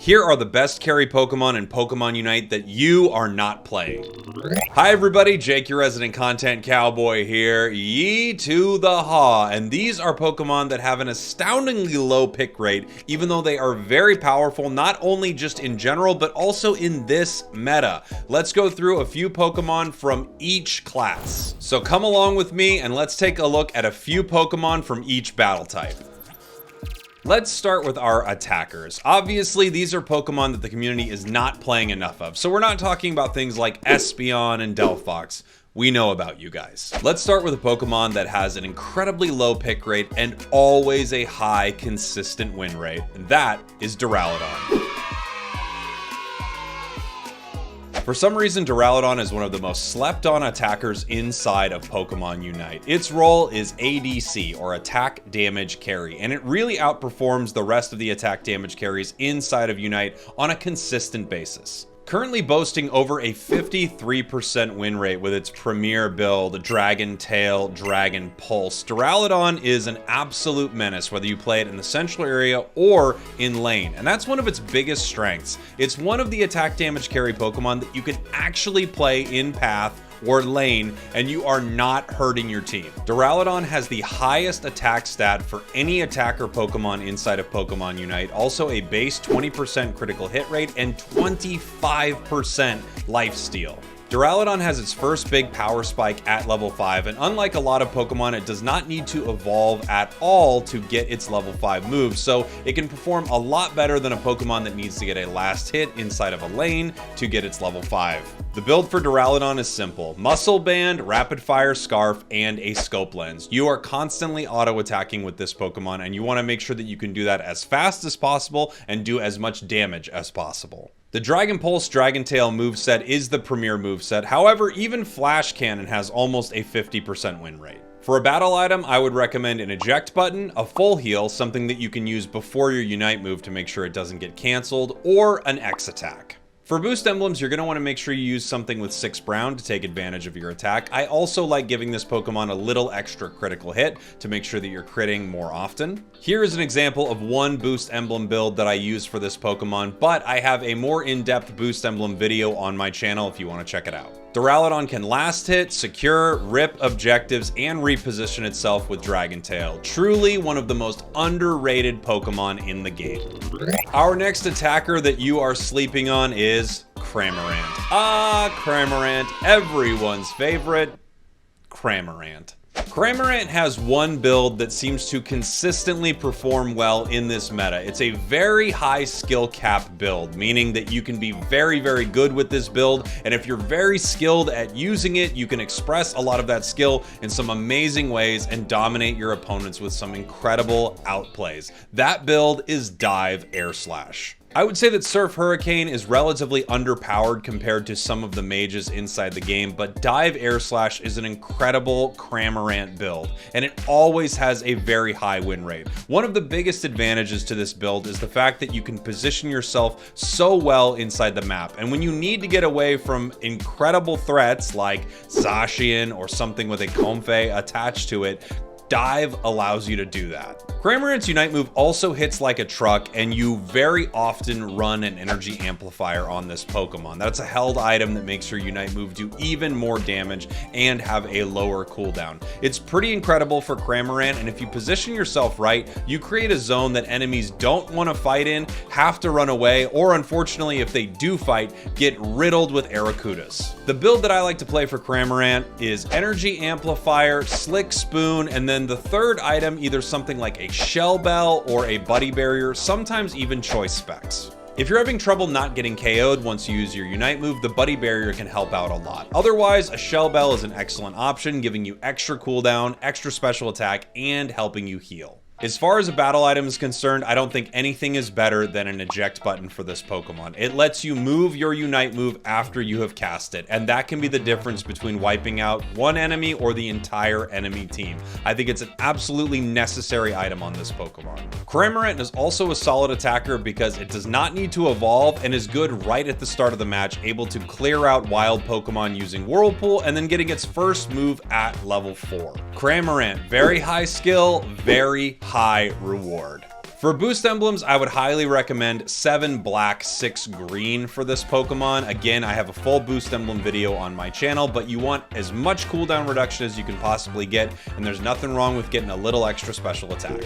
Here are the best carry Pokemon in Pokemon Unite that you are not playing. Hi everybody, Jake, your resident content cowboy here. Yee to the haw. And these are Pokemon that have an astoundingly low pick rate, even though they are very powerful, not only just in general, but also in this meta. Let's go through a few Pokemon from each class. So come along with me and let's take a look at a few Pokemon from each battle type. Let's start with our attackers. Obviously, these are Pokemon that the community is not playing enough of, so we're not talking about things like Espeon and Delphox. We know about you guys. Let's start with a Pokemon that has an incredibly low pick rate and always a high, consistent win rate, and that is Duraludon. For some reason, Duraludon is one of the most slept on attackers inside of Pokemon Unite. Its role is ADC, or Attack Damage Carry, and it really outperforms the rest of the attack damage carries inside of Unite on a consistent basis. Currently boasting over a 53% win rate with its premier build, Dragon Tail, Dragon Pulse, Duraludon is an absolute menace whether you play it in the central area or in lane, and that's one of its biggest strengths. It's one of the attack damage carry Pokemon that you can actually play in path or lane and you are not hurting your team. Duraludon has the highest attack stat for any attacker Pokemon inside of Pokemon Unite, also a base 20% critical hit rate and 25% lifesteal. Duraludon has its first big power spike at level 5, and unlike a lot of Pokemon, it does not need to evolve at all to get its level 5 moves, so it can perform a lot better than a Pokemon that needs to get a last hit inside of a lane to get its level 5. The build for Duraludon is simple: Muscle Band, Rapid Fire Scarf, and a Scope Lens. You are constantly auto-attacking with this Pokemon, and you want to make sure that you can do that as fast as possible and do as much damage as possible. The Dragon Pulse Dragon Tail moveset is the premier moveset, however, even Flash Cannon has almost a 50% win rate. For a battle item, I would recommend an eject button, a full heal, something that you can use before your Unite move to make sure it doesn't get cancelled, or an X attack. For boost emblems, you're going to want to make sure you use something with 6 brown to take advantage of your attack. I also like giving this Pokemon a little extra critical hit to make sure that you're critting more often. Here is an example of one boost emblem build that I use for this Pokemon, but I have a more in-depth boost emblem video on my channel if you want to check it out. Duraludon can last hit, secure, rip objectives, and reposition itself with Dragon Tail. Truly one of the most underrated Pokemon in the game. Our next attacker that you are sleeping on is Cramorant. Cramorant, everyone's favorite, Cramorant. Cramorant has one build that seems to consistently perform well in this meta. It's a very high skill cap build, meaning that you can be very, very good with this build, and if you're very skilled at using it, you can express a lot of that skill in some amazing ways and dominate your opponents with some incredible outplays. That build is Dive Air Slash. I would say that Surf Hurricane is relatively underpowered compared to some of the mages inside the game, but Dive Air Slash is an incredible Cramorant build, and it always has a very high win rate. One of the biggest advantages to this build is the fact that you can position yourself so well inside the map, and when you need to get away from incredible threats like Zacian or something with a Comfey attached to it, Dive allows you to do that. Cramorant's Unite move also hits like a truck, and you very often run an energy amplifier on this Pokemon. That's a held item that makes your Unite move do even more damage and have a lower cooldown. It's pretty incredible for Cramorant, and if you position yourself right, you create a zone that enemies don't want to fight in, have to run away, or unfortunately, if they do fight, get riddled with Arrokudas. The build that I like to play for Cramorant is Energy Amplifier, Slick Spoon, and then the third item, either something like a Shell Bell or a Buddy Barrier, sometimes even Choice Specs. If you're having trouble not getting KO'd once you use your Unite move, the Buddy Barrier can help out a lot. Otherwise, a Shell Bell is an excellent option, giving you extra cooldown, extra special attack, and helping you heal. As far as a battle item is concerned, I don't think anything is better than an eject button for this Pokemon. It lets you move your Unite move after you have cast it, and that can be the difference between wiping out one enemy or the entire enemy team. I think it's an absolutely necessary item on this Pokemon. Cramorant is also a solid attacker because it does not need to evolve and is good right at the start of the match, able to clear out wild Pokemon using Whirlpool and then getting its first move at level 4. Cramorant, very high skill, very high reward. For boost emblems, I would highly recommend 7 black, 6 green for this Pokemon. Again, I have a full boost emblem video on my channel, but you want as much cooldown reduction as you can possibly get, and there's nothing wrong with getting a little extra special attack.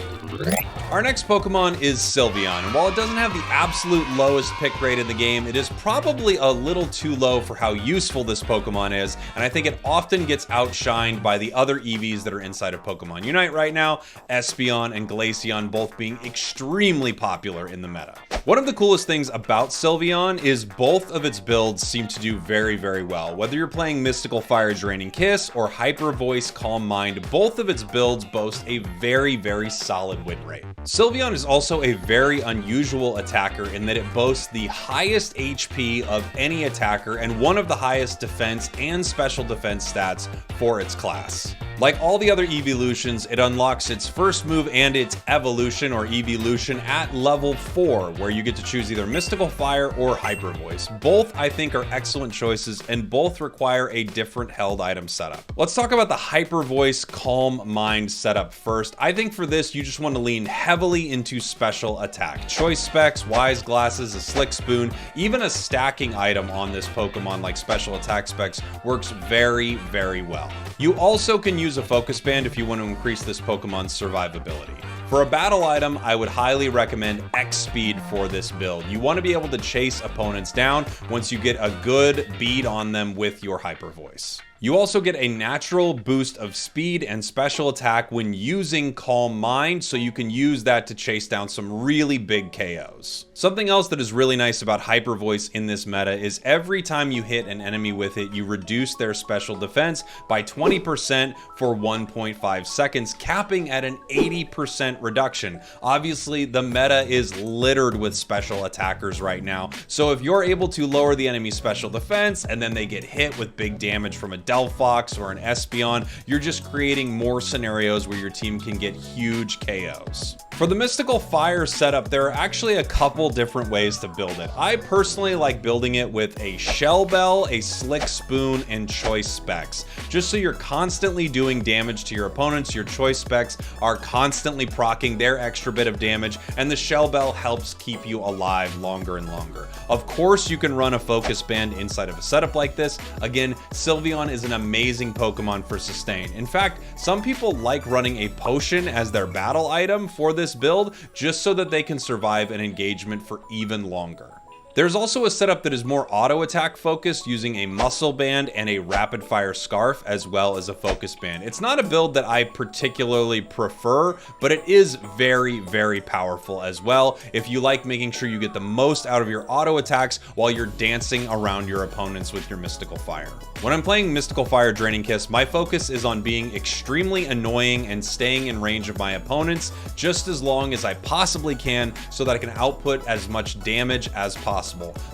Our next Pokemon is Sylveon, and while it doesn't have the absolute lowest pick rate in the game, it is probably a little too low for how useful this Pokemon is, and I think it often gets outshined by the other EVs that are inside of Pokemon Unite right now, Espeon and Glaceon both being extremely popular in the meta. One of the coolest things about Sylveon is both of its builds seem to do very, very well. Whether you're playing Mystical Fire Draining Kiss or Hyper Voice Calm Mind, both of its builds boast a very, very solid win rate. Sylveon is also a very unusual attacker in that it boasts the highest HP of any attacker and one of the highest defense and special defense stats for its class. Like all the other evolutions, it unlocks its first move and its evolution or evolution at level 4, where you get to choose either Mystical Fire or Hyper Voice. Both, I think, are excellent choices, and both require a different held item setup. Let's talk about the Hyper Voice Calm Mind setup first. I think for this, you just want to lean heavily into special attack. Choice specs, Wise Glasses, a Slick Spoon, even a stacking item on this Pokemon like special attack specs works very, very well. You also can use a Focus Band if you want to increase this Pokemon's survivability. For a battle item, I would highly recommend X Speed for this build. You want to be able to chase opponents down once you get a good bead on them with your Hyper Voice. You also get a natural boost of speed and special attack when using Calm Mind, so you can use that to chase down some really big KOs. Something else that is really nice about Hyper Voice in this meta is every time you hit an enemy with it, you reduce their special defense by 20% for 1.5 seconds, capping at an 80% reduction. Obviously, the meta is littered with special attackers right now, so if you're able to lower the enemy's special defense and then they get hit with big damage from a Delphox or an Espeon, you're just creating more scenarios where your team can get huge KOs. For the Mystical Fire setup, there are actually a couple different ways to build it. I personally like building it with a Shell Bell, a Slick Spoon, and Choice Specs. Just so you're constantly doing damage to your opponents, your Choice Specs are constantly proccing their extra bit of damage, and the Shell Bell helps keep you alive longer and longer. Of course, you can run a Focus Band inside of a setup like this. Again, Sylveon is an amazing Pokemon for sustain. In fact, some people like running a potion as their battle item for this build just so that they can survive an engagement for even longer. There's also a setup that is more auto attack focused using a Muscle Band and a Rapid Fire Scarf as well as a Focus Band. It's not a build that I particularly prefer, but it is very, very powerful as well if you like making sure you get the most out of your auto attacks while you're dancing around your opponents with your Mystical Fire. When I'm playing Mystical Fire Draining Kiss, my focus is on being extremely annoying and staying in range of my opponents just as long as I possibly can so that I can output as much damage as possible.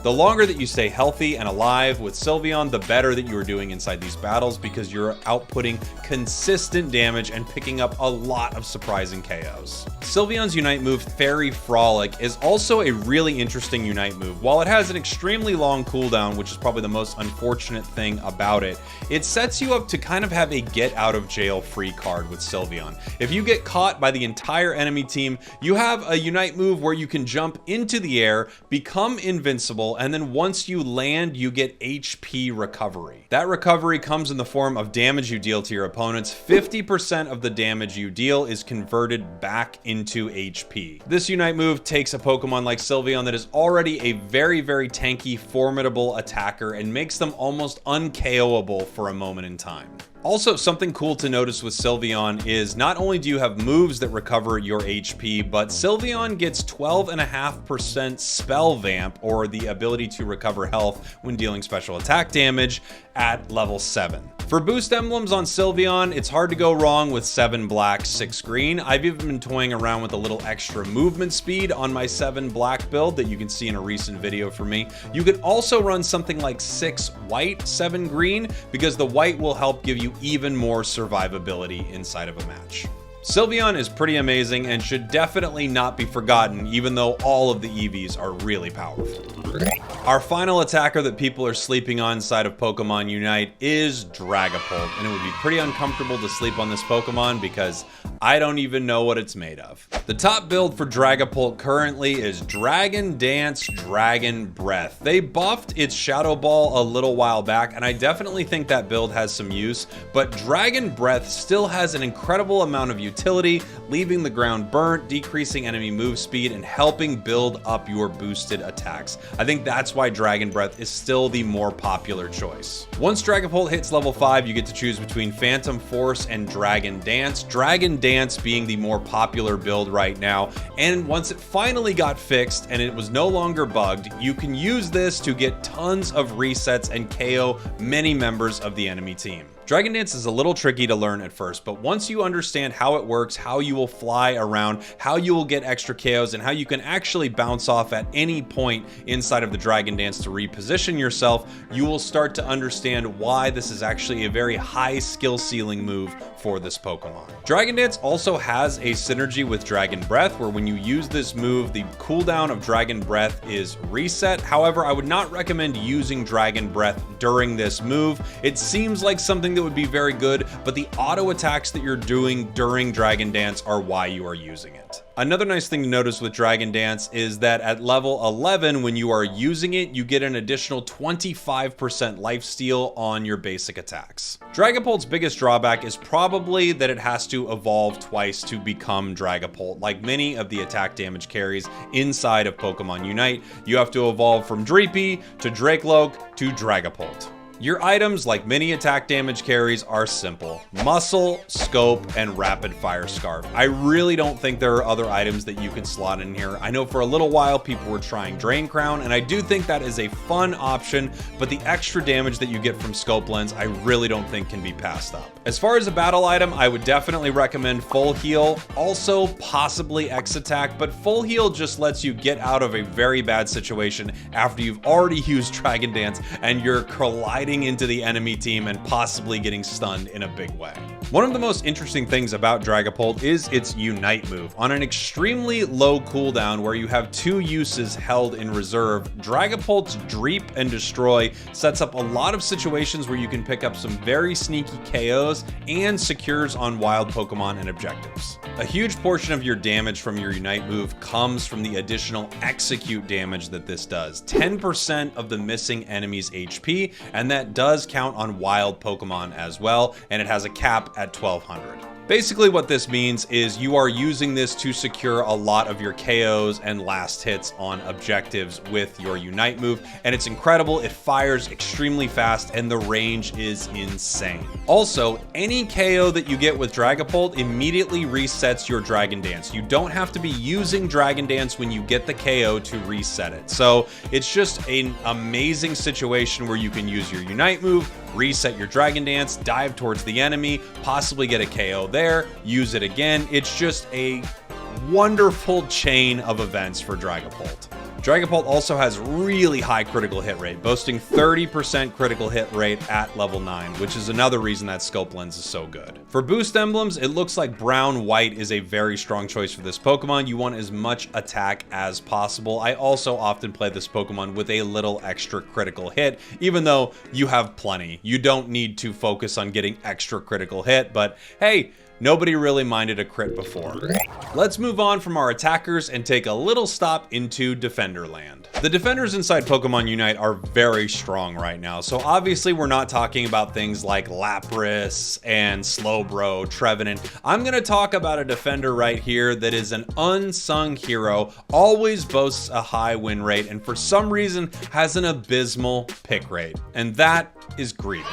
The longer that you stay healthy and alive with Sylveon, the better that you are doing inside these battles because you're outputting consistent damage and picking up a lot of surprising KOs. Sylveon's Unite move, Fairy Frolic, is also a really interesting Unite move. While it has an extremely long cooldown, which is probably the most unfortunate thing about it, it sets you up to kind of have a get out of jail free card with Sylveon. If you get caught by the entire enemy team, you have a Unite move where you can jump into the air, become invincible, and then once you land, you get HP recovery. That recovery comes in the form of damage you deal to your opponents. 50% of the damage you deal is converted back into HP. This Unite move takes a Pokemon like Sylveon that is already a very, very tanky, formidable attacker and makes them almost un-KOable for a moment in time. Also, something cool to notice with Sylveon is not only do you have moves that recover your HP, but Sylveon gets 12.5% Spell Vamp, or the ability to recover health when dealing special attack damage, at level 7. For boost emblems on Sylveon, it's hard to go wrong with 7 black, 6 green. I've even been toying around with a little extra movement speed on my 7 black build that you can see in a recent video from me. You could also run something like 6 white, 7 green, because the white will help give you even more survivability inside of a match. Sylveon is pretty amazing and should definitely not be forgotten, even though all of the EVs are really powerful. Our final attacker that people are sleeping on inside of Pokemon Unite is Dragapult, and it would be pretty uncomfortable to sleep on this Pokemon because I don't even know what it's made of. The top build for Dragapult currently is Dragon Dance, Dragon Breath. They buffed its Shadow Ball a little while back, and I definitely think that build has some use, but Dragon Breath still has an incredible amount of utility, leaving the ground burnt, decreasing enemy move speed, and helping build up your boosted attacks. I think that's why Dragon Breath is still the more popular choice. Once Dragapult hits level 5, you get to choose between Phantom Force and Dragon Dance. Dragon Dance being the more popular build right now, and once it finally got fixed and it was no longer bugged, you can use this to get tons of resets and KO many members of the enemy team. Dragon Dance is a little tricky to learn at first, but once you understand how it works, how you will fly around, how you will get extra KOs, and how you can actually bounce off at any point inside of the Dragon Dance to reposition yourself, you will start to understand why this is actually a very high skill ceiling move for this Pokemon. Dragon Dance also has a synergy with Dragon Breath, where when you use this move, the cooldown of Dragon Breath is reset. However, I would not recommend using Dragon Breath during this move. It seems like something that would be very good, but the auto attacks that you're doing during Dragon Dance are why you are using it. Another nice thing to notice with Dragon Dance is that at level 11, when you are using it, you get an additional 25% lifesteal on your basic attacks. Dragapult's biggest drawback is probably that it has to evolve twice to become Dragapult. Like many of the attack damage carries inside of Pokemon Unite, you have to evolve from Dreepy to Dracloak to Dragapult. Your items, like many attack damage carries, are simple: Muscle, Scope, and Rapid Fire Scarf. I really don't think there are other items that you can slot in here. I know for a little while people were trying Drain Crown, and I do think that is a fun option, but the extra damage that you get from Scope Lens I really don't think can be passed up. As far as a battle item, I would definitely recommend Full Heal, also possibly X Attack, but Full Heal just lets you get out of a very bad situation after you've already used Dragon Dance and you're colliding into the enemy team and possibly getting stunned in a big way. One of the most interesting things about Dragapult is its Unite move. On an extremely low cooldown where you have 2 uses held in reserve, Dragapult's Dreep and Destroy sets up a lot of situations where you can pick up some very sneaky KOs and secures on wild Pokemon and objectives. A huge portion of your damage from your Unite move comes from the additional execute damage that this does. 10% of the missing enemy's HP, and that does count on wild Pokemon as well, and it has a cap at 1200. Basically what this means is you are using this to secure a lot of your KOs and last hits on objectives with your Unite move, and it's incredible. It fires extremely fast and the range is insane. Also, any KO that you get with Dragapult immediately resets your Dragon Dance. You don't have to be using Dragon Dance when you get the KO to reset it. So it's just an amazing situation where you can use your Unite move, reset your Dragon Dance, dive towards the enemy, possibly get a KO there, use it again. It's just a wonderful chain of events for Dragapult. Dragapult also has really high critical hit rate, boasting 30% critical hit rate at level 9, which is another reason that Scope Lens is so good. For boost emblems, it looks like Brown-White is a very strong choice for this Pokemon. You want as much attack as possible. I also often play this Pokemon with a little extra critical hit, even though you have plenty. You don't need to focus on getting extra critical hit, but hey, nobody really minded a crit before. Let's move on from our attackers and take a little stop into Defender Land. The defenders inside Pokemon Unite are very strong right now, so obviously we're not talking about things like Lapras and Slowbro, Trevenant. I'm gonna talk about a defender right here that is an unsung hero, always boasts a high win rate, and for some reason has an abysmal pick rate, and that is Greedent.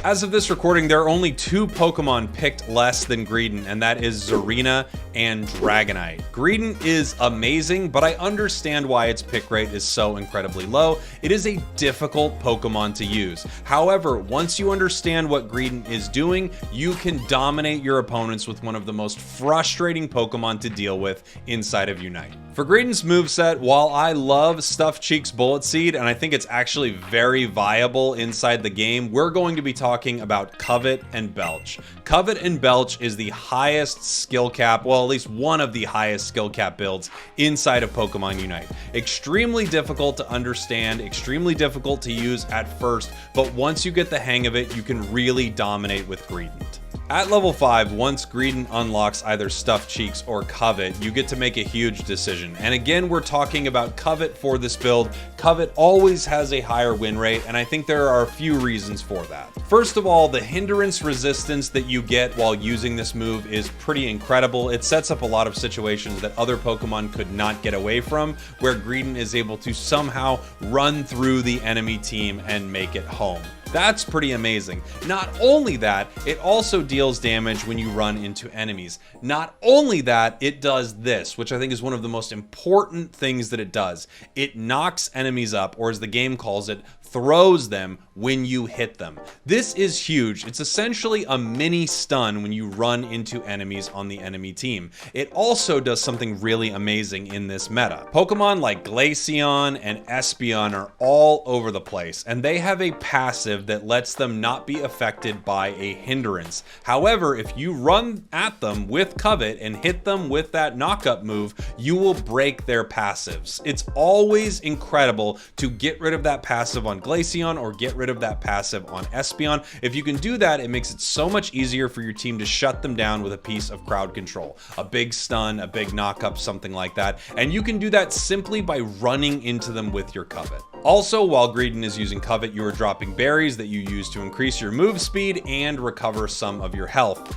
As of this recording, there are only 2 Pokemon picked less than Greedent, and that is Zarina and Dragonite. Greedent is amazing, but I understand why its pick rate is so incredibly low. It is a difficult Pokemon to use. However, once you understand what Greedent is doing, you can dominate your opponents with one of the most frustrating Pokemon to deal with inside of Unite. For Greedent's moveset, while I love Stuffed Cheeks Bullet Seed, and I think it's actually very viable inside the game, we're going to be talking about Covet and Belch. Covet and Belch is the highest skill cap, well, at least one of the highest skill cap builds inside of Pokemon Unite. Extremely difficult to understand, extremely difficult to use at first, but once you get the hang of it, you can really dominate with Greedent. At level 5, once Greedent unlocks either Stuffed Cheeks or Covet, you get to make a huge decision. And again, we're talking about Covet for this build. Covet always has a higher win rate, and I think there are a few reasons for that. First of all, the hindrance resistance that you get while using this move is pretty incredible. It sets up a lot of situations that other Pokemon could not get away from, where Greedent is able to somehow run through the enemy team and make it home. That's pretty amazing. Not only that, it also deals damage when you run into enemies. Not only that, it does this, which I think is one of the most important things that it does. It knocks enemies up, or as the game calls it, throws them when you hit them. This is huge. It's essentially a mini stun when you run into enemies on the enemy team. It also does something really amazing in this meta. Pokemon like Glaceon and Espeon are all over the place, and they have a passive that lets them not be affected by a hindrance. However, if you run at them with Covet and hit them with that knockup move, you will break their passives. It's always incredible to get rid of that passive on Glaceon or get rid of that passive on Espeon. If you can do that, it makes it so much easier for your team to shut them down with a piece of crowd control. A big stun, a big knockup, something like that. And you can do that simply by running into them with your Covet. Also, while Greedent is using Covet, you are dropping berries that you use to increase your move speed and recover some of your health.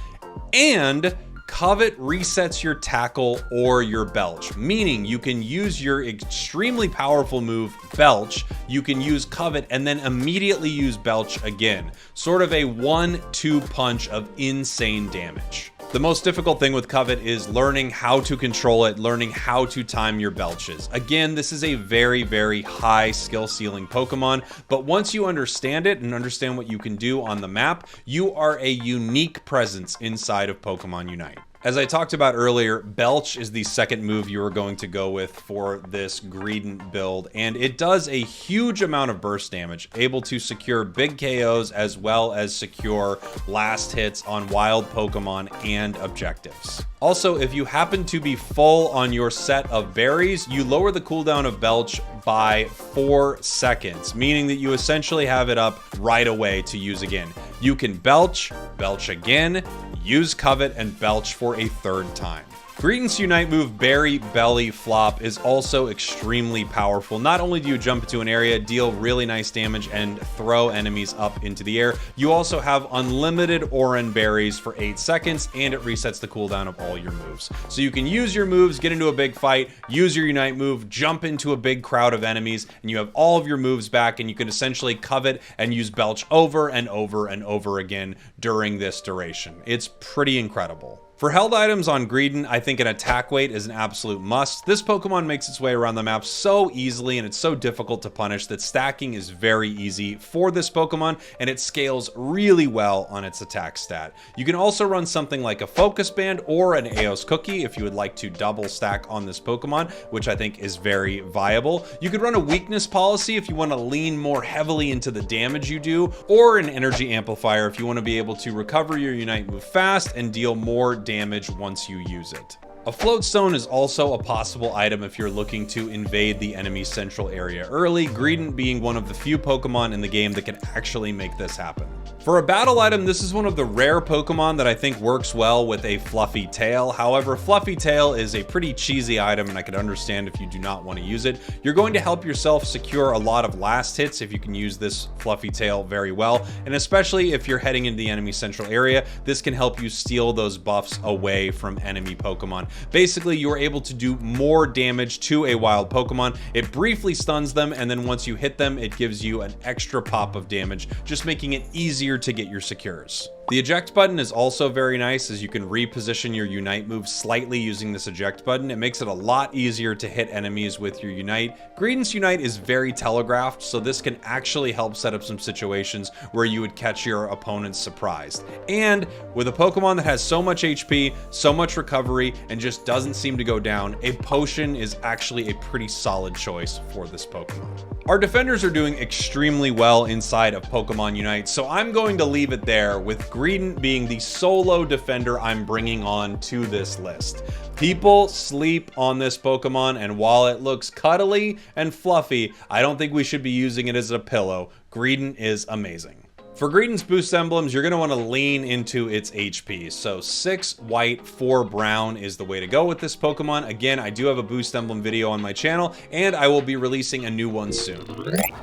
And Covet resets your Tackle or your Belch, meaning you can use your extremely powerful move, Belch, you can use Covet and then immediately use Belch again. Sort of a 1-2 punch of insane damage. The most difficult thing with Covet is learning how to control it, learning how to time your belches. Again, this is a very, very high skill ceiling Pokemon, but once you understand it and understand what you can do on the map, you are a unique presence inside of Pokemon Unite. As I talked about earlier, Belch is the second move you are going to go with for this Greedent build, and it does a huge amount of burst damage, able to secure big KOs as well as secure last hits on wild Pokemon and objectives. Also, if you happen to be full on your set of berries, you lower the cooldown of Belch by 4 seconds, meaning that you essentially have it up right away to use again. You can Belch, Belch again, use Covet, and Belch for a third time. Greedent's Unite move, Berry Belly Flop, is also extremely powerful. Not only do you jump into an area, deal really nice damage, and throw enemies up into the air, you also have unlimited Oran berries for 8 seconds, and it resets the cooldown of all your moves. So you can use your moves, get into a big fight, use your Unite move, jump into a big crowd of enemies, and you have all of your moves back, and you can essentially Covet and use Belch over and over and over again during this duration. It's pretty incredible. For held items on Greedent, I think an attack weight is an absolute must. This Pokemon makes its way around the map so easily and it's so difficult to punish that stacking is very easy for this Pokemon, and it scales really well on its attack stat. You can also run something like a Focus Band or an Eos Cookie if you would like to double stack on this Pokemon, which I think is very viable. You could run a Weakness Policy if you want to lean more heavily into the damage you do, or an Energy Amplifier if you want to be able to recover your Unite move fast and deal more damage once you use it. A Float Stone is also a possible item if you're looking to invade the enemy central area early, Greedent being one of the few Pokemon in the game that can actually make this happen. For a battle item, this is one of the rare Pokemon that I think works well with a Fluffy Tail. However, Fluffy Tail is a pretty cheesy item, and I can understand if you do not want to use it. You're going to help yourself secure a lot of last hits if you can use this Fluffy Tail very well, and especially if you're heading into the enemy central area, this can help you steal those buffs away from enemy Pokemon. Basically, you're able to do more damage to a wild Pokemon. It briefly stuns them, and then once you hit them, it gives you an extra pop of damage, just making it easier to get your secures. The eject button is also very nice, as you can reposition your unite move slightly using this eject button. It makes it a lot easier to hit enemies with your unite. Greedent's unite is very telegraphed, so this can actually help set up some situations where you would catch your opponents surprised. And with a Pokemon that has so much HP, so much recovery, and just doesn't seem to go down, a potion is actually a pretty solid choice for this Pokemon. Our defenders are doing extremely well inside of Pokemon Unite, so I'm going to leave it there, with Greedent being the solo defender I'm bringing on to this list. People sleep on this Pokemon, and while it looks cuddly and fluffy, I don't think we should be using it as a pillow. Greedent is amazing. For Greedent's boost emblems, you're going to want to lean into its HP. So 6 white, 4 brown is the way to go with this Pokemon. Again, I do have a boost emblem video on my channel, and I will be releasing a new one soon.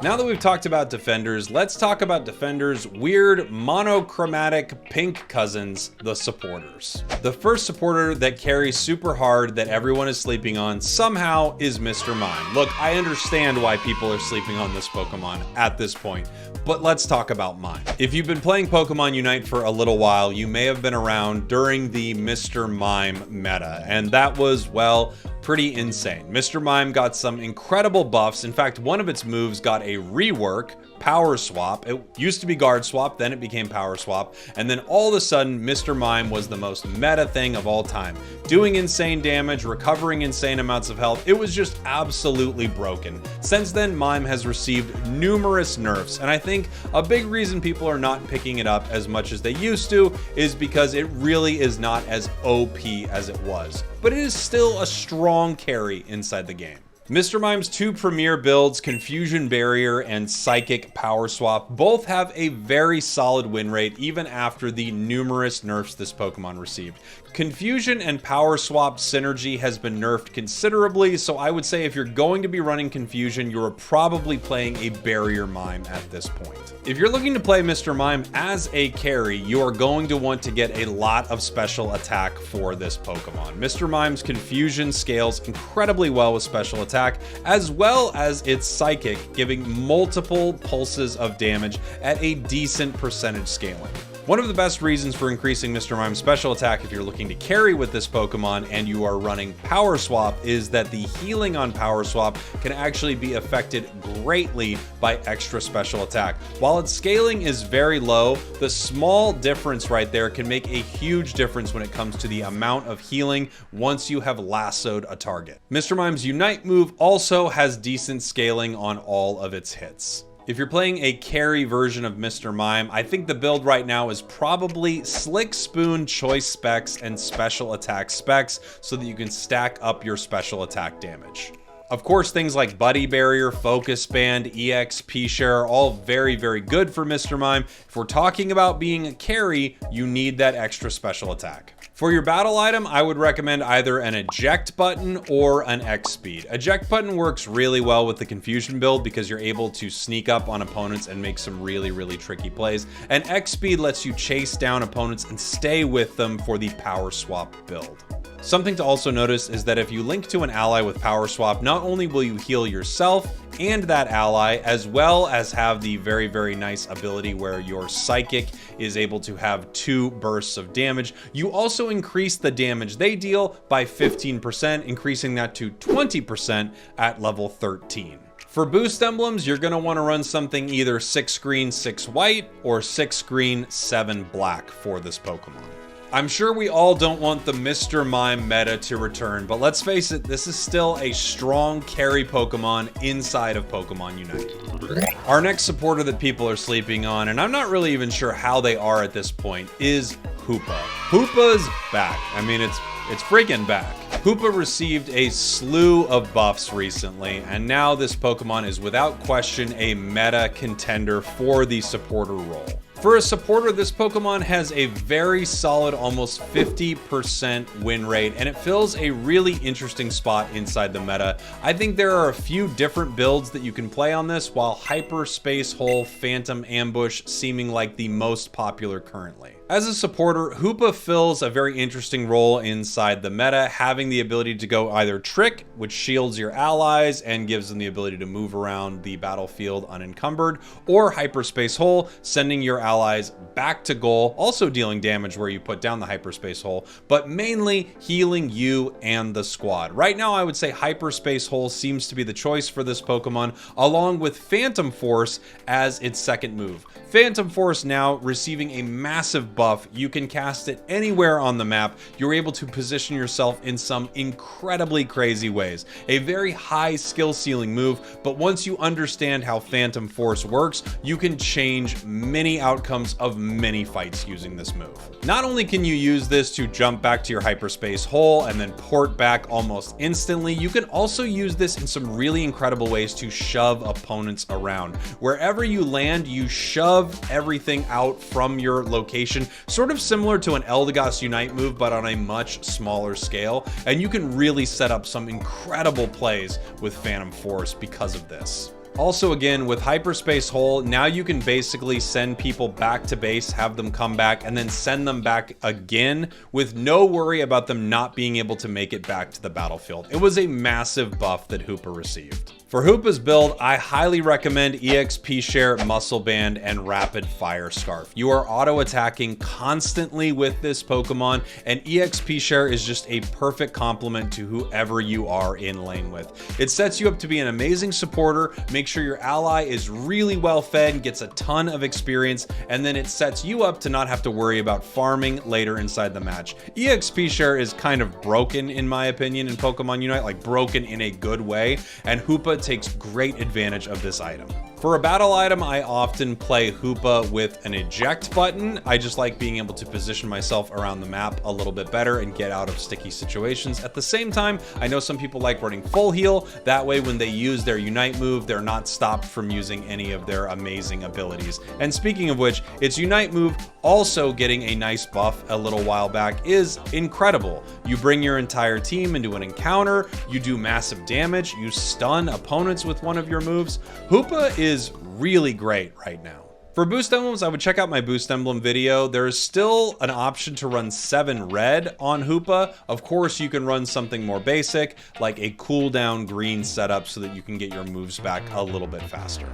Now that we've talked about defenders, let's talk about defenders' weird monochromatic pink cousins, the supporters. The first supporter that carries super hard that everyone is sleeping on somehow is Mr. Mime. Look, I understand why people are sleeping on this Pokemon at this point, but let's talk about Mime. If you've been playing Pokemon Unite for a little while, you may have been around during the Mr. Mime meta, and that was, well, pretty insane. Mr. Mime got some incredible buffs. In fact, one of its moves got a rework, Power Swap. It used to be Guard Swap, then it became Power Swap, and then all of a sudden, Mr. Mime was the most meta thing of all time. Doing insane damage, recovering insane amounts of health, it was just absolutely broken. Since then, Mime has received numerous nerfs, and I think a big reason people are not picking it up as much as they used to is because it really is not as OP as it was. But it is still a strong carry inside the game. Mr. Mime's 2 premier builds, Confusion Barrier and Psychic Power Swap, both have a very solid win rate even after the numerous nerfs this Pokemon received. Confusion and Power Swap synergy has been nerfed considerably, so I would say if you're going to be running Confusion, you're probably playing a Barrier Mime at this point. If you're looking to play Mr. Mime as a carry, you are going to want to get a lot of special attack for this Pokemon. Mr. Mime's Confusion scales incredibly well with special attack, as well as its Psychic, giving multiple pulses of damage at a decent percentage scaling. One of the best reasons for increasing Mr. Mime's special attack if you're looking to carry with this Pokemon and you are running Power Swap is that the healing on Power Swap can actually be affected greatly by extra special attack. While its scaling is very low, the small difference right there can make a huge difference when it comes to the amount of healing once you have lassoed a target. Mr. Mime's Unite move also has decent scaling on all of its hits. If you're playing a carry version of Mr. Mime, I think the build right now is probably Slick Spoon Choice Specs and Special Attack Specs so that you can stack up your special attack damage. Of course, things like Buddy Barrier, Focus Band, EXP Share are all very, very good for Mr. Mime. If we're talking about being a carry, you need that extra special attack. For your battle item, I would recommend either an eject button or an X speed. Eject button works really well with the Confusion build because you're able to sneak up on opponents and make some really, really tricky plays. And X speed lets you chase down opponents and stay with them for the Power Swap build. Something to also notice is that if you link to an ally with Power Swap, not only will you heal yourself and that ally, as well as have the very, very nice ability where your Psychic is able to have 2 bursts of damage, you also increase the damage they deal by 15%, increasing that to 20% at level 13. For boost emblems, you're going to want to run something either 6 green, 6 white, or 6 green, 7 black for this Pokemon. I'm sure we all don't want the Mr. Mime meta to return, but let's face it, this is still a strong carry Pokemon inside of Pokemon Unite. Our next supporter that people are sleeping on, and I'm not really even sure how they are at this point, is Hoopa. Hoopa's back. I mean, it's freaking back. Hoopa received a slew of buffs recently, and now this Pokemon is without question a meta contender for the supporter role. For a supporter, this Pokemon has a very solid, almost 50% win rate, and it fills a really interesting spot inside the meta. I think there are a few different builds that you can play on this, while Hyper Space Hole, Phantom Ambush seeming like the most popular currently. As a supporter, Hoopa fills a very interesting role inside the meta, having the ability to go either Trick, which shields your allies and gives them the ability to move around the battlefield unencumbered, or Hyperspace Hole, sending your allies back to goal, also dealing damage where you put down the hyperspace hole, but mainly healing you and the squad. Right now, I would say hyperspace hole seems to be the choice for this Pokemon, along with Phantom Force as its second move. Phantom Force now receiving a massive buff. You can cast it anywhere on the map. You're able to position yourself in some incredibly crazy ways. A very high skill ceiling move, but once you understand how Phantom Force works, you can change many outcomes of many fights using this move. Not only can you use this to jump back to your hyperspace hole and then port back almost instantly, you can also use this in some really incredible ways to shove opponents around. Wherever you land, you shove everything out from your location, sort of similar to an Eldegoss Unite move, but on a much smaller scale. And you can really set up some incredible plays with Phantom Force because of this. Also, again, with Hyperspace Hole, now you can basically send people back to base, have them come back, and then send them back again with no worry about them not being able to make it back to the battlefield. It was a massive buff that Hoopa received. For Hoopa's build, I highly recommend EXP Share, Muscle Band, and Rapid Fire Scarf. You are auto-attacking constantly with this Pokemon, and EXP Share is just a perfect complement to whoever you are in lane with. It sets you up to be an amazing supporter, make sure your ally is really well fed, gets a ton of experience, and then it sets you up to not have to worry about farming later inside the match. EXP Share is kind of broken in my opinion in Pokemon Unite, like broken in a good way, and Hoopa takes great advantage of this item. For a battle item, I often play Hoopa with an eject button. I just like being able to position myself around the map a little bit better and get out of sticky situations. At the same time, I know some people like running full heal. That way, when they use their Unite move, they're not stopped from using any of their amazing abilities. And speaking of which, its Unite move also getting a nice buff a little while back is incredible. You bring your entire team into an encounter, you do massive damage, you stun opponents with one of your moves. Hoopa is really great right now. For boost emblems, I would check out my boost emblem video. There is still an option to run 7 red on Hoopa. Of course, you can run something more basic, like a cooldown green setup so that you can get your moves back a little bit faster.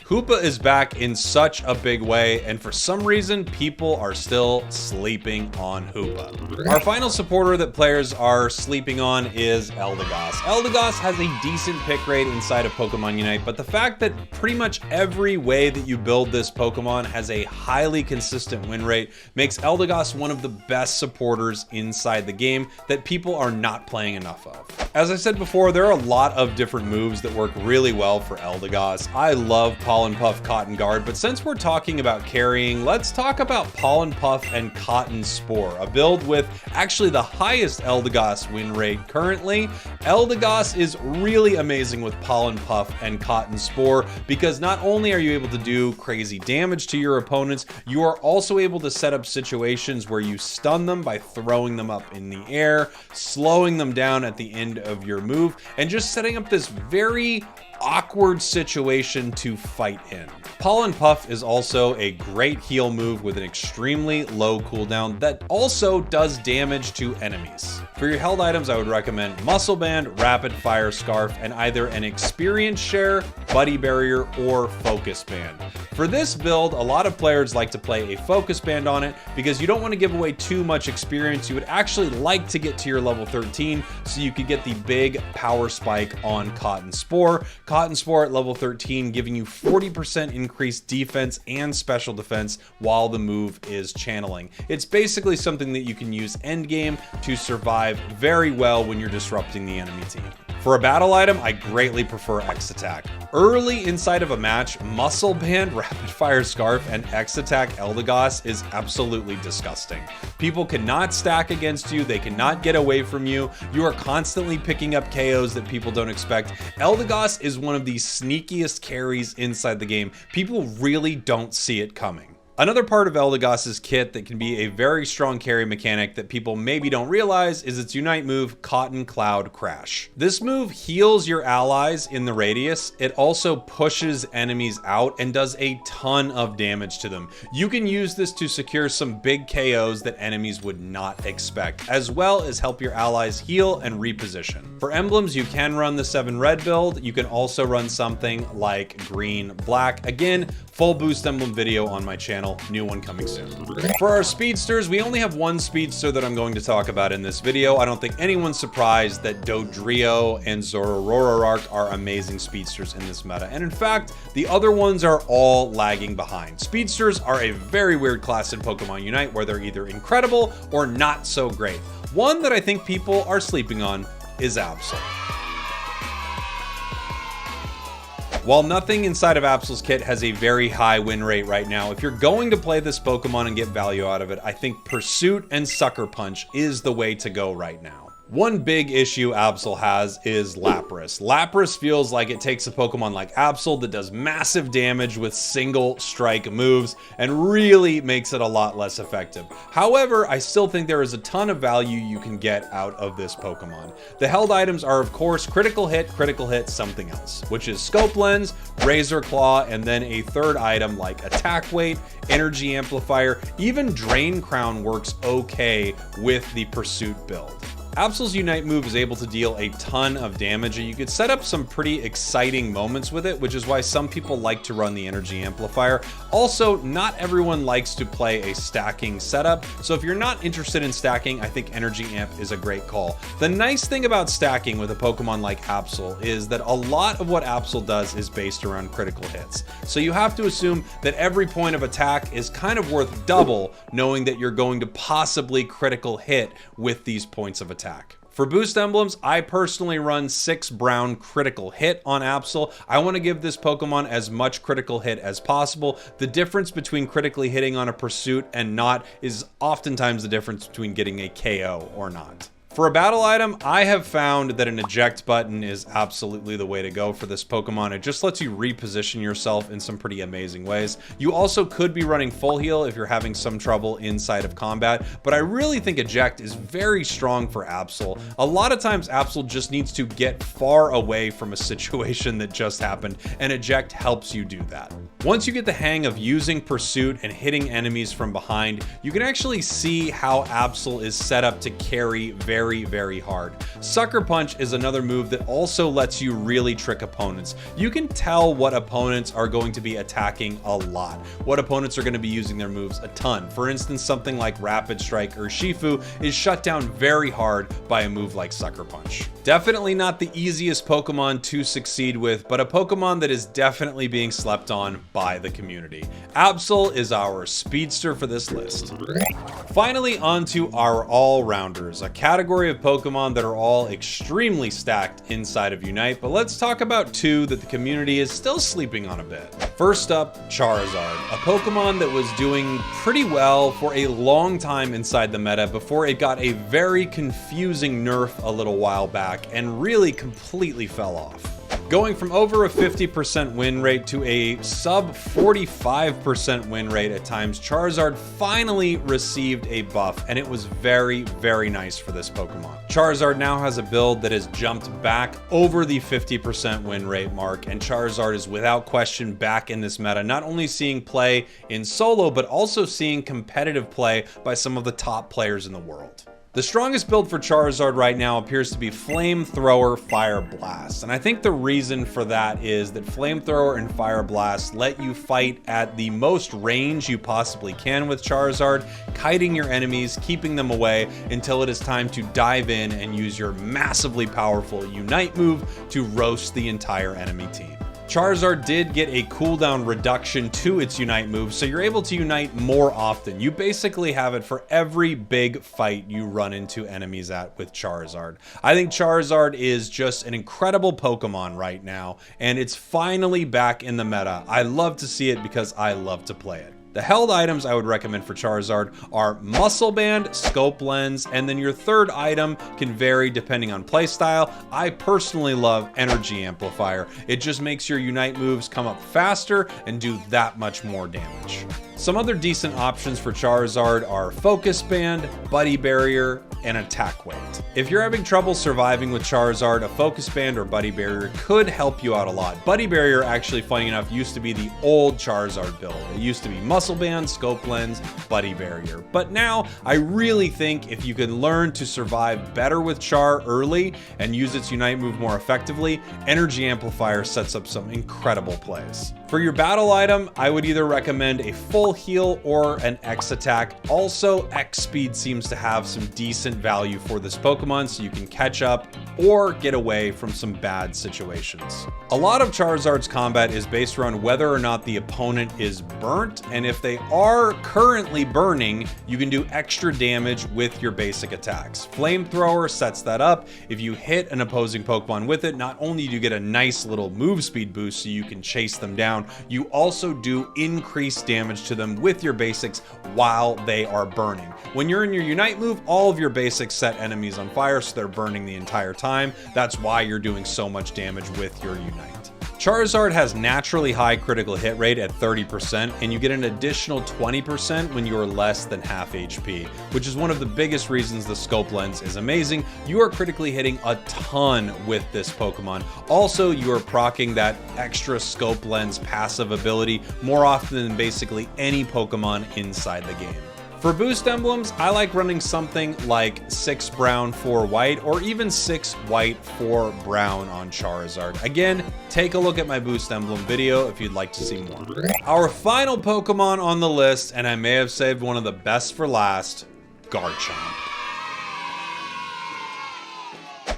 Hoopa is back in such a big way, and for some reason, people are still sleeping on Hoopa. Our final supporter that players are sleeping on is Eldegoss. Eldegoss has a decent pick rate inside of Pokemon Unite, but the fact that pretty much every way that you build this Pokemon has a highly consistent win rate makes Eldegoss one of the best supporters inside the game that people are not playing enough of. As I said before, there are a lot of different moves that work really well for Eldegoss. I love Pollen Puff Cotton Guard, but since we're talking about carrying, let's talk about Pollen Puff and Cotton Spore, a build with actually the highest Eldegoss win rate currently. Eldegoss is really amazing with Pollen Puff and Cotton Spore because not only are you able to do crazy damage to your opponents, you are also able to set up situations where you stun them by throwing them up in the air, slowing them down at the end of your move, and just setting up this very awkward situation to fight in. Pollen Puff is also a great heal move with an extremely low cooldown that also does damage to enemies. For your held items, I would recommend Muscle Band, Rapid Fire Scarf, and either an Experience Share, Buddy Barrier, or Focus Band. For this build, a lot of players like to play a Focus Band on it because you don't want to give away too much experience. You would actually like to get to your level 13 so you could get the big power spike on Cotton Spore. Cotton Spore at level 13 giving you 40% increased defense and special defense while the move is channeling. It's basically something that you can use endgame to survive very well when you're disrupting the enemy team. For a battle item, I greatly prefer X Attack. Early inside of a match, Muscle Band, Rapid Fire Scarf, and X Attack Eldegoss is absolutely disgusting. People cannot stack against you, they cannot get away from you, you are constantly picking up KOs that people don't expect. Eldegoss is one of the sneakiest carries inside the game. People really don't see it coming. Another part of Eldegoss's kit that can be a very strong carry mechanic that people maybe don't realize is its Unite move, Cotton Cloud Crash. This move heals your allies in the radius. It also pushes enemies out and does a ton of damage to them. You can use this to secure some big KOs that enemies would not expect, as well as help your allies heal and reposition. For emblems, you can run the 7 red build. You can also run something like green black. Again, full boost emblem video on my channel channel, new one coming soon. For our speedsters, we only have one speedster that I'm going to talk about in this video. I don't think anyone's surprised that Dodrio and Zoroark are amazing speedsters in this meta, and in fact, the other ones are all lagging behind. Speedsters are a very weird class in Pokemon Unite where they're either incredible or not so great. One that I think people are sleeping on is Absol. While nothing inside of Absol's kit has a very high win rate right now, if you're going to play this Pokemon and get value out of it, I think Pursuit and Sucker Punch is the way to go right now. One big issue Absol has is Lapras. Lapras feels like it takes a Pokemon like Absol that does massive damage with single strike moves and really makes it a lot less effective. However, I still think there is a ton of value you can get out of this Pokemon. The held items are of course critical hit, something else, which is Scope Lens, Razor Claw, and then a third item like Attack Weight, Energy Amplifier, even Drain Crown works okay with the Pursuit build. Absol's Unite move is able to deal a ton of damage, and you could set up some pretty exciting moments with it, which is why some people like to run the Energy Amplifier. Also, not everyone likes to play a stacking setup, so if you're not interested in stacking, I think Energy Amp is a great call. The nice thing about stacking with a Pokemon like Absol is that a lot of what Absol does is based around critical hits. So you have to assume that every point of attack is kind of worth double, knowing that you're going to possibly critical hit with these points of attack. For boost emblems, I personally run 6 brown critical hit on Absol. I want to give this Pokemon as much critical hit as possible. The difference between critically hitting on a Pursuit and not is oftentimes the difference between getting a KO or not. For a battle item, I have found that an eject button is absolutely the way to go for this Pokemon. It just lets you reposition yourself in some pretty amazing ways. You also could be running full heal if you're having some trouble inside of combat, but I really think eject is very strong for Absol. A lot of times Absol just needs to get far away from a situation that just happened, and eject helps you do that. Once you get the hang of using Pursuit and hitting enemies from behind, you can actually see how Absol is set up to carry very hard. Sucker Punch is another move that also lets you really trick opponents. You can tell what opponents are going to be attacking a lot, what opponents are going to be using their moves a ton. For instance, something like Rapid Strike or Shifu is shut down very hard by a move like Sucker Punch. Definitely not the easiest Pokemon to succeed with, but a Pokemon that is definitely being slept on by the community. Absol is our speedster for this list. Finally, onto our all-rounders, a category of Pokemon that are all extremely stacked inside of Unite, but let's talk about 2 that the community is still sleeping on a bit. First up, Charizard, a Pokemon that was doing pretty well for a long time inside the meta before it got a very confusing nerf a little while back and really completely fell off. Going from over a 50% win rate to a sub 45% win rate at times, Charizard finally received a buff, and it was very nice for this Pokemon. Charizard now has a build that has jumped back over the 50% win rate mark, and Charizard is without question back in this meta, not only seeing play in solo, but also seeing competitive play by some of the top players in the world. The strongest build for Charizard right now appears to be Flamethrower Fire Blast, and I think the reason for that is that Flamethrower and Fire Blast let you fight at the most range you possibly can with Charizard, kiting your enemies, keeping them away until it is time to dive in and use your massively powerful Unite move to roast the entire enemy team. Charizard did get a cooldown reduction to its Unite move, so you're able to Unite more often. You basically have it for every big fight you run into enemies at with Charizard. I think Charizard is just an incredible Pokemon right now, and it's finally back in the meta. I love to see it because I love to play it. The held items I would recommend for Charizard are Muscle Band, Scope Lens, and then your third item can vary depending on playstyle. I personally love Energy Amplifier. It just makes your Unite moves come up faster and do that much more damage. Some other decent options for Charizard are Focus Band, Buddy Barrier, and attack weight. If you're having trouble surviving with Charizard, a Focus Band or Buddy Barrier could help you out a lot. Buddy Barrier, actually, funny enough, used to be the old Charizard build. It used to be Muscle Band, Scope Lens, Buddy Barrier. But now, I really think if you can learn to survive better with Char early and use its Unite move more effectively, Energy Amplifier sets up some incredible plays. For your battle item, I would either recommend a full heal or an X attack. Also, X speed seems to have some decent value for this Pokemon, so you can catch up or get away from some bad situations. A lot of Charizard's combat is based around whether or not the opponent is burnt, and if they are currently burning, you can do extra damage with your basic attacks. Flamethrower sets that up. If you hit an opposing Pokemon with it, not only do you get a nice little move speed boost so you can chase them down, you also do increased damage to them with your basics while they are burning. When you're in your Unite move, all of your basics set enemies on fire, so they're burning the entire time. That's why you're doing so much damage with your Unite. Charizard has naturally high critical hit rate at 30%, and you get an additional 20% when you are less than half HP, which is one of the biggest reasons the Scope Lens is amazing. You are critically hitting a ton with this Pokemon. Also, you are proccing that extra Scope Lens passive ability more often than basically any Pokemon inside the game. For boost emblems, I like running something like 6 brown, 4 white, or even 6 white, 4 brown on Charizard. Again, take a look at my boost emblem video if you'd like to see more. Our final Pokemon on the list, and I may have saved one of the best for last, Garchomp.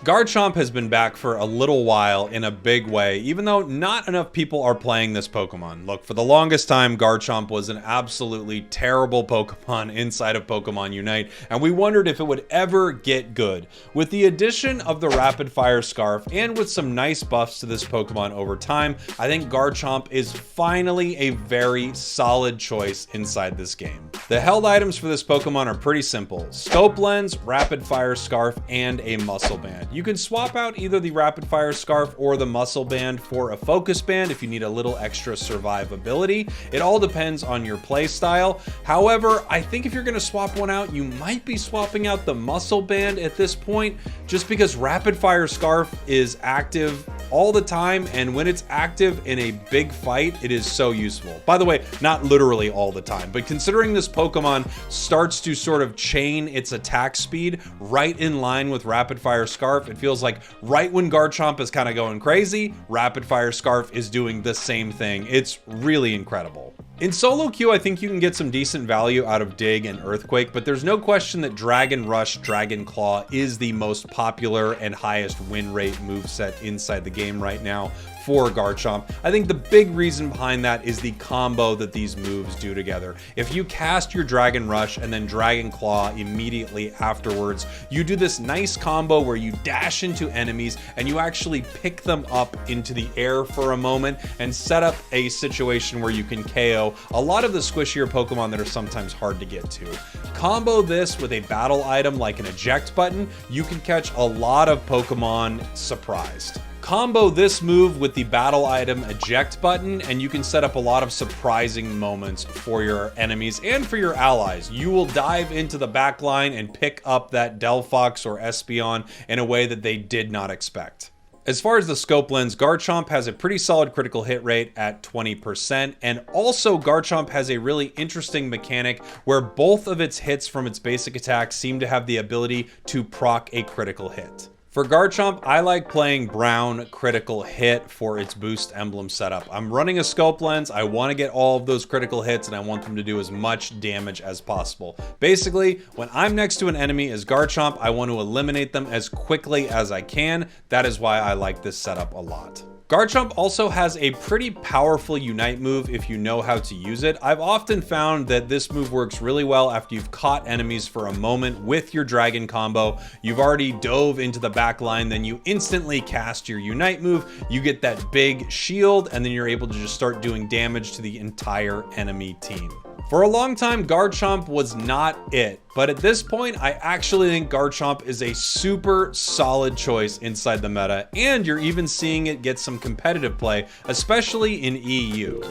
Garchomp has been back for a little while in a big way, even though not enough people are playing this Pokemon. Look, for the longest time, Garchomp was an absolutely terrible Pokemon inside of Pokemon Unite, and we wondered if it would ever get good. With the addition of the Rapid Fire Scarf, and with some nice buffs to this Pokemon over time, I think Garchomp is finally a very solid choice inside this game. The held items for this Pokemon are pretty simple: Scope Lens, Rapid Fire Scarf, and a Muscle Band. You can swap out either the Rapid Fire Scarf or the Muscle Band for a Focus Band if you need a little extra survivability. It all depends on your play style. However, I think if you're going to swap one out, you might be swapping out the Muscle Band at this point, just because Rapid Fire Scarf is active all the time, and when it's active in a big fight, it is so useful. By the way, not literally all the time, but considering this Pokemon starts to sort of chain its attack speed right in line with Rapid Fire Scarf, it feels like right when Garchomp is kind of going crazy, Rapid Fire Scarf is doing the same thing. It's really incredible. In solo queue, I think you can get some decent value out of Dig and Earthquake, but there's no question that Dragon Rush, Dragon Claw is the most popular and highest win rate moveset inside the game right now for Garchomp. I think the big reason behind that is the combo that these moves do together. If you cast your Dragon Rush and then Dragon Claw immediately afterwards, you do this nice combo where you dash into enemies and you actually pick them up into the air for a moment and set up a situation where you can KO a lot of the squishier Pokemon that are sometimes hard to get to. Combo this with a battle item like an eject button, you can catch a lot of Pokemon surprised. Combo this move with the battle item eject button, and you can set up a lot of surprising moments for your enemies and for your allies. You will dive into the back line and pick up that Delphox or Espeon in a way that they did not expect. As far as the Scope Lens, Garchomp has a pretty solid critical hit rate at 20%, and also Garchomp has a really interesting mechanic where both of its hits from its basic attack seem to have the ability to proc a critical hit. For Garchomp, I like playing Brown Critical Hit for its boost emblem setup. I'm running a Scope Lens, I want to get all of those critical hits, and I want them to do as much damage as possible. Basically, when I'm next to an enemy as Garchomp, I want to eliminate them as quickly as I can. That is why I like this setup a lot. Garchomp also has a pretty powerful Unite move if you know how to use it. I've often found that this move works really well after you've caught enemies for a moment with your Dragon combo. You've already dove into the back line, then you instantly cast your Unite move, you get that big shield, and then you're able to just start doing damage to the entire enemy team. For a long time, Garchomp was not it. But at this point, I actually think Garchomp is a super solid choice inside the meta, and you're even seeing it get some competitive play, especially in EU.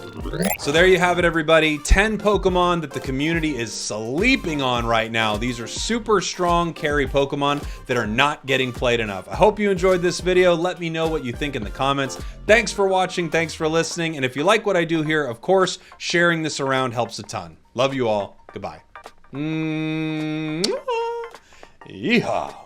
So there you have it, everybody. 10 Pokemon that the community is sleeping on right now. These are super strong carry Pokemon that are not getting played enough. I hope you enjoyed this video. Let me know what you think in the comments. Thanks for watching, thanks for listening, and if you like what I do here, of course, sharing this around helps a ton. Love you all. Goodbye. Yeehaw.